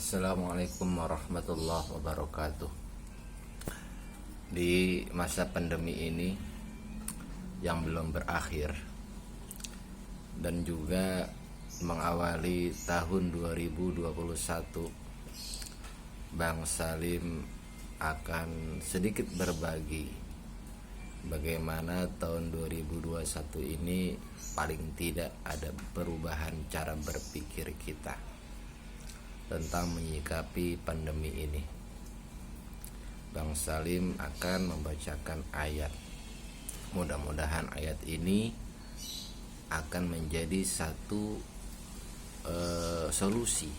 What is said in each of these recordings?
Assalamualaikum warahmatullahi wabarakatuh. Di masa pandemi ini yang belum berakhir dan juga mengawali tahun 2021, Bang Salim akan sedikit berbagi bagaimana tahun 2021 ini paling tidak ada perubahan cara berpikir kita tentang menyikapi pandemi ini. Bang Salim akan membacakan ayat. Mudah-mudahan ayat ini akan menjadi satu solusi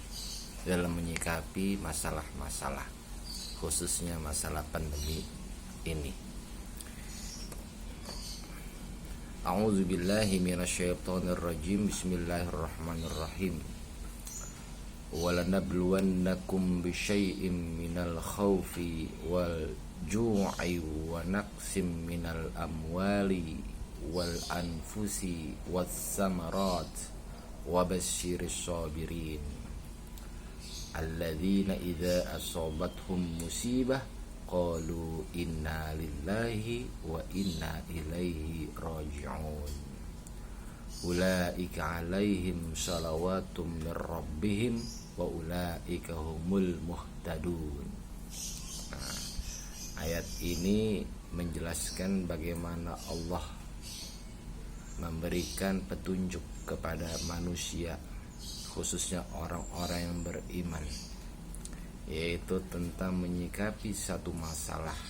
dalam menyikapi masalah-masalah, khususnya masalah pandemi ini. A'udzubillahi minasyaitonirrajim. Bismillahirrahmanirrahim. وَلَنَبْلُوَنَّكُمْ بِشَيْءٍ مِّنَ الْخَوْفِ وَالْجُوعِ وَنَقْصٍ مِّنَ الْأَمْوَالِ وَالْأَنفُسِ وَالثَّمَرَاتِ وَبَشِّرِ الصَّابِرِينَ الَّذِينَ إِذَا أَصَابَتْهُم مُّصِيبَةٌ قَالُوا إِنَّا لِلَّهِ وَإِنَّا إِلَيْهِ رَاجِعُونَ Ulaika alaihim salawatum mir rabbihim wa ulaika humul muhtadun. Ayat ini menjelaskan bagaimana Allah memberikan petunjuk kepada manusia, khususnya orang-orang yang beriman, yaitu tentang menyikapi satu masalah.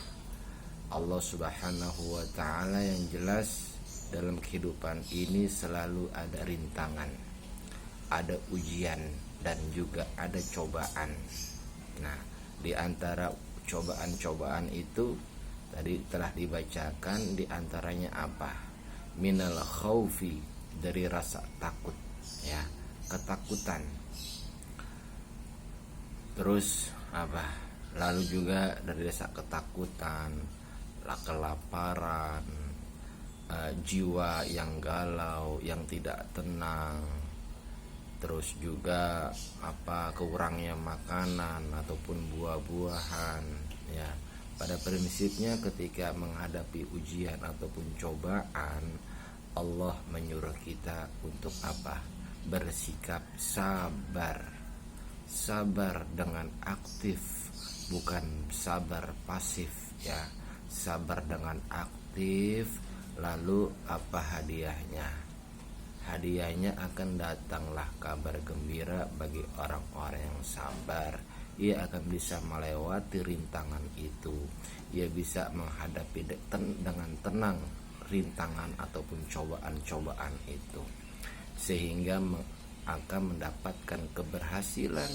Allah Subhanahu wa ta'ala yang jelas dalam kehidupan ini selalu ada rintangan, ada ujian, dan juga ada cobaan. Nah, di antara cobaan-cobaan itu tadi telah dibacakan, di antaranya apa? Minal khaufi, dari rasa takut, ya, ketakutan. Terus apa? Lalu juga dari rasa ketakutan, kelaparan, jiwa yang galau, yang tidak tenang, terus juga kurangnya makanan ataupun buah-buahan, ya. Pada prinsipnya ketika menghadapi ujian ataupun cobaan, Allah menyuruh kita untuk bersikap sabar. Sabar dengan aktif, bukan sabar pasif, ya. Sabar dengan aktif. Lalu apa hadiahnya? Hadiahnya akan datanglah kabar gembira bagi orang-orang yang sabar. Ia akan bisa melewati rintangan itu. Ia bisa menghadapi dengan tenang rintangan ataupun cobaan-cobaan itu, sehingga akan mendapatkan keberhasilan,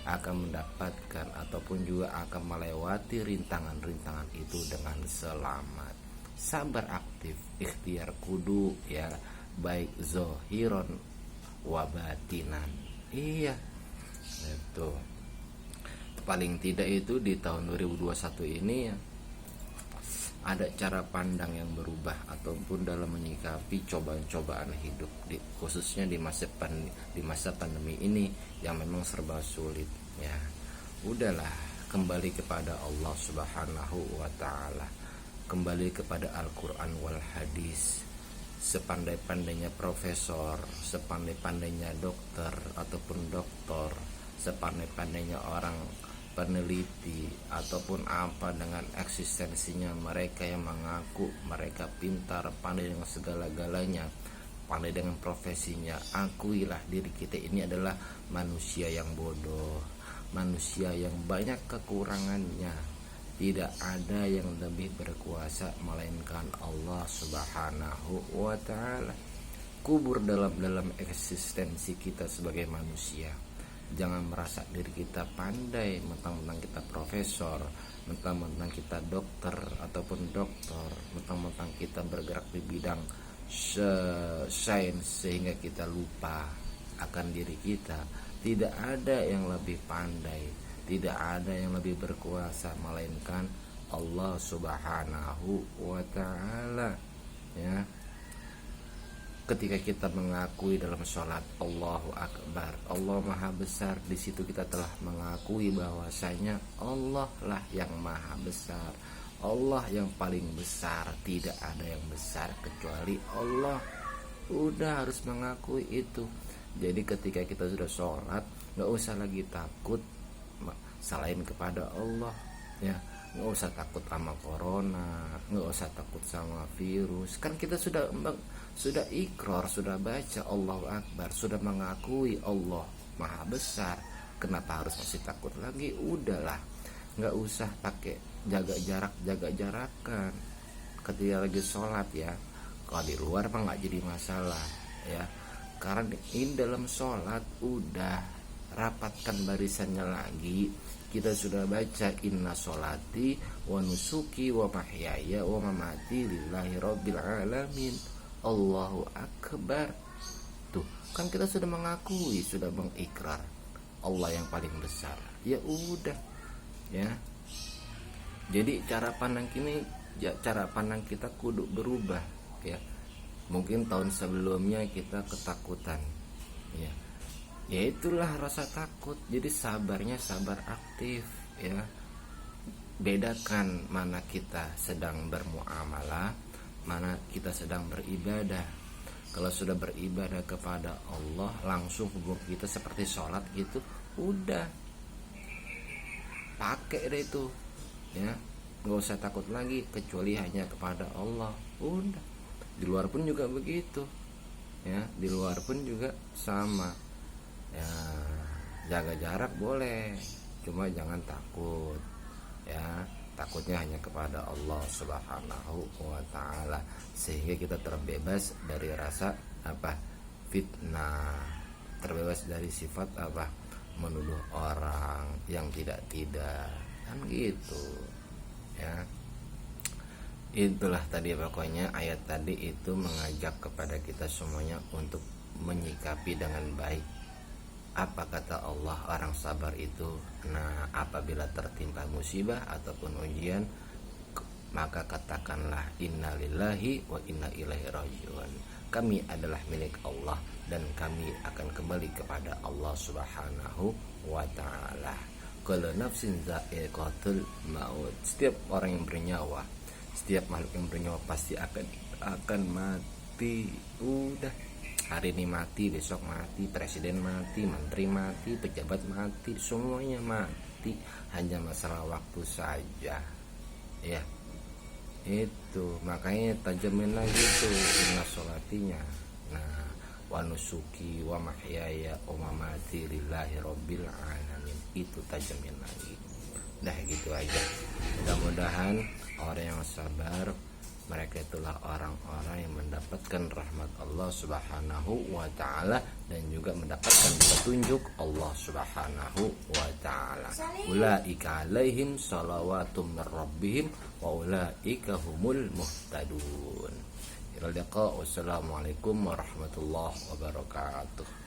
akan mendapatkan ataupun juga akan melewati rintangan-rintangan itu dengan selamat. Sabar aktif, ikhtiar kudu, ya, baik zohiron wabatinan. Iya, itu paling tidak itu di tahun 2021 ini ya, ada cara pandang yang berubah ataupun dalam menyikapi cobaan-cobaan hidup, khususnya di masa pandemi ini yang memang serba sulit, ya. Udahlah, kembali kepada Allah Subhanahu wa ta'ala, kembali kepada Al-Quran wal Hadis. Sepandai-pandainya profesor, sepandai-pandainya dokter ataupun doktor, sepandai-pandainya orang peneliti ataupun dengan eksistensinya mereka yang mengaku mereka pintar, pandai dengan segala-galanya, pandai dengan profesinya, akuilah diri kita ini adalah manusia yang bodoh, manusia yang banyak kekurangannya. Tidak ada yang lebih berkuasa melainkan Allah Subhanahu wa ta'ala. Kubur dalam eksistensi kita sebagai manusia. Jangan merasa diri kita pandai, mentang-mentang kita profesor, mentang-mentang kita dokter ataupun doktor, mentang-mentang kita bergerak di bidang sains sehingga kita lupa akan diri kita. Tidak ada yang lebih pandai, tidak ada yang lebih berkuasa melainkan Allah Subhanahu wa ta'ala, ya. Ketika kita mengakui dalam sholat Allahu Akbar, Allah Maha Besar, di situ kita telah mengakui bahwasanya Allah lah yang Maha Besar, Allah yang paling besar, tidak ada yang besar kecuali Allah. Udah harus mengakui itu. Jadi ketika kita sudah sholat, nggak usah lagi takut selain kepada Allah, ya. Nggak usah takut sama corona, nggak usah takut sama virus. Kan kita sudah ikrar, sudah baca Allahu Akbar, sudah mengakui Allah Maha Besar. Kenapa harus masih takut lagi? Udahlah, nggak usah pakai jaga jarakan ketika lagi sholat, ya. Kalau di luar mah nggak jadi masalah, ya. Karena ini dalam sholat udah rapatkan barisannya lagi. Kita sudah baca inna sholati wa nusuki wa mahyaya wa mamati lillahi rabbil alamin, Allahu Akbar. Tuh, kan kita sudah mengakui, sudah mengikrar Allah yang paling besar. Ya udah, ya. Jadi cara pandang kita kudu berubah, ya. Mungkin tahun sebelumnya kita ketakutan, ya. Ya itulah rasa takut. Jadi sabarnya sabar aktif, ya. Bedakan mana kita sedang bermuamalah, mana kita sedang beribadah. Kalau sudah beribadah kepada Allah, langsung hubung kita seperti sholat gitu, udah pakai deh itu, ya. Nggak usah takut lagi kecuali hanya kepada Allah. Udah. Di luar pun juga begitu, ya. Di luar pun juga sama. Ya, jaga jarak boleh, cuma jangan takut, ya. Takutnya hanya kepada Allah Subhanahu wa ta'ala, sehingga kita terbebas dari rasa fitnah, terbebas dari sifat menuduh orang yang tidak kan gitu, ya. Itulah tadi pokoknya ayat tadi itu mengajak kepada kita semuanya untuk menyikapi dengan baik. Apa kata Allah, orang sabar itu, nah apabila tertimpa musibah ataupun ujian, maka katakanlah innalillahi wa inna ilaihi rajiun. Kami adalah milik Allah dan kami akan kembali kepada Allah Subhanahu wa ta'ala. Kullu nafsin dha'iqatul maut. Setiap orang yang bernyawa, setiap makhluk yang bernyawa pasti akan mati. Udah. Hari ini mati, besok mati, presiden mati, menteri mati, pejabat mati, semuanya mati. Hanya masalah waktu saja, ya. Itu makanya tajamin lagi tuh inna sholatinya. Nah, wa nusuki wa mahyaya wa mamati lillahi rabbil alamin, itu tajamin lagi. Dah gitu aja. Mudah-mudahan orang yang sabar, mereka itulah orang-orang yang mendapatkan rahmat Allah Subhanahu wa ta'ala dan juga mendapatkan petunjuk Allah Subhanahu wa ta'ala. Ulaika alaihim salawatum mir rabbihim wa ulaika humul muhtadun. Ila liqa, wassalamualaikum warahmatullahi wabarakatuh.